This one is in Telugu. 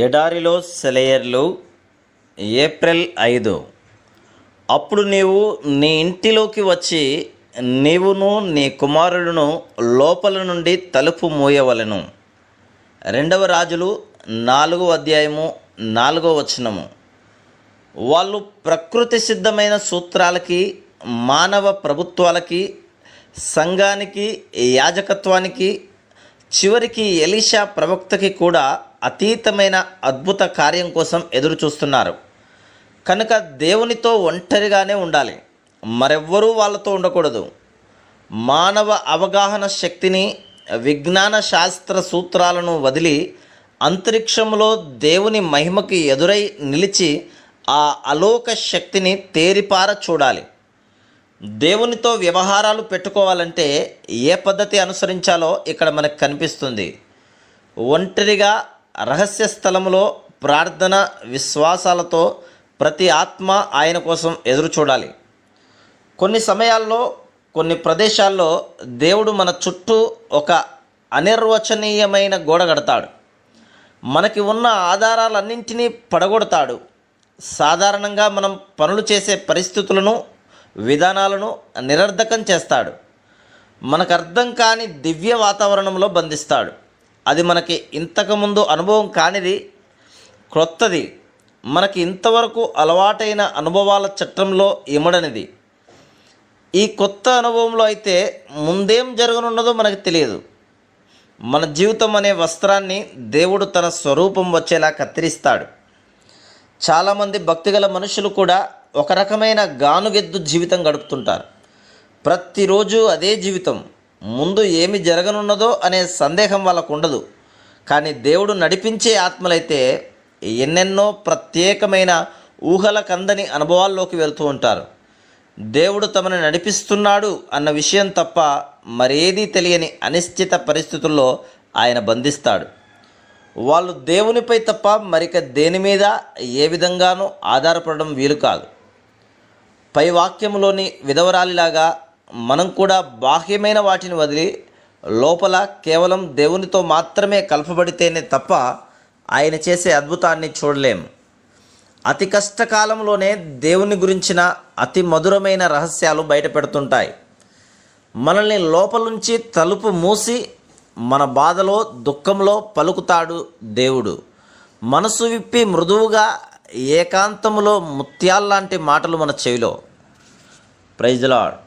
ఎడారిలో సెలయేర్లు. ఏప్రిల్ 5. అప్పుడు నీవు నీ ఇంటిలోకి వచ్చి నీవును నీ కుమారులను లోపల నుండి తలుపు మూయవలెను. 2 రాజులు 4 వాళ్ళు ప్రకృతి సిద్ధమైన సూత్రాలకి, మానవ ప్రభుత్వాలకి, సంఘానికి, యాజకత్వానికి, చివరికి ఎలీషా ప్రవక్తకి కూడా అతీతమైన అద్భుత కార్యం కోసం ఎదురు చూస్తున్నారు. కనుక దేవునితో ఒంటరిగానే ఉండాలి, మరెవ్వరూ వాళ్ళతో ఉండకూడదు. మానవ అవగాహన శక్తిని, విజ్ఞాన శాస్త్ర సూత్రాలను వదిలి అంతరిక్షంలో దేవుని మహిమకి ఎదురై నిలిచి ఆ అలోక శక్తిని తేరిపార చూడాలి. దేవునితో వ్యవహారాలు పెట్టుకోవాలంటే ఏ పద్ధతి అనుసరించాలో ఇక్కడ మనకు కనిపిస్తుంది. ఒంటరిగా రహస్య స్థలంలో ప్రార్థన, విశ్వాసాలతో ప్రతి ఆత్మ ఆయన కోసం ఎదురు చూడాలి. కొన్ని సమయాల్లో, కొన్ని ప్రదేశాల్లో దేవుడు మన చుట్టూ ఒక అనిర్వచనీయమైన గోడ కడతాడు. మనకి ఉన్న ఆధారాలన్నింటినీ పడగొడతాడు. సాధారణంగా మనం పనులు చేసే పరిస్థితులను, విధానాలను నిరర్ధకం చేస్తాడు. మనకు అర్థం కాని దివ్య వాతావరణంలో బంధిస్తాడు. అది మనకి ఇంతకుముందు అనుభవం కానిది, క్రొత్తది, మనకి ఇంతవరకు అలవాటైన అనుభవాల చట్రంలో ఇమడనిది. ఈ కొత్త అనుభవంలో అయితే ముందేం జరగనున్నదో మనకు తెలియదు. మన జీవితం అనే వస్త్రాన్ని దేవుడు తన స్వరూపం వచ్చేలా కత్తిరిస్తాడు. చాలామంది భక్తిగల మనుషులు కూడా ఒక రకమైన గానుగెద్దు జీవితం గడుపుతుంటారు. ప్రతిరోజు అదే జీవితం. ముందు ఏమి జరగనున్నదో అనే సందేహం వాళ్ళకు ఉండదు. కానీ దేవుడు నడిపించే ఆత్మలైతే ఎన్నెన్నో ప్రత్యేకమైన ఊహల కందని అనుభవాల్లోకి వెళ్తూ ఉంటారు. దేవుడు తమని నడిపిస్తున్నాడు అన్న విషయం తప్ప మరేదీ తెలియని అనిశ్చిత పరిస్థితుల్లో ఆయన బంధిస్తాడు. వాళ్ళు దేవునిపై తప్ప మరిక దేని మీద ఏ విధంగానూ ఆధారపడడం వీలు కాదు. పై వాక్యంలోని విధవరాలిలాగా మనం కూడా బాహ్యమైన వాటిని వదిలి లోపల కేవలం దేవునితో మాత్రమే కలపబడితేనే తప్ప ఆయన చేసే అద్భుతాన్ని చూడలేం. అతి కష్టకాలంలోనే దేవుని గురించిన అతి మధురమైన రహస్యాలు బయటపెడుతుంటాయి. మనల్ని లోపలుంచి తలుపు మూసి మన బాధలో, దుఃఖంలో పలుకుతాడు దేవుడు. మనసు విప్పి మృదువుగా ఏకాంతములో ముత్యాల్లాంటి మాటలు మన చెవిలో. Praise the lord.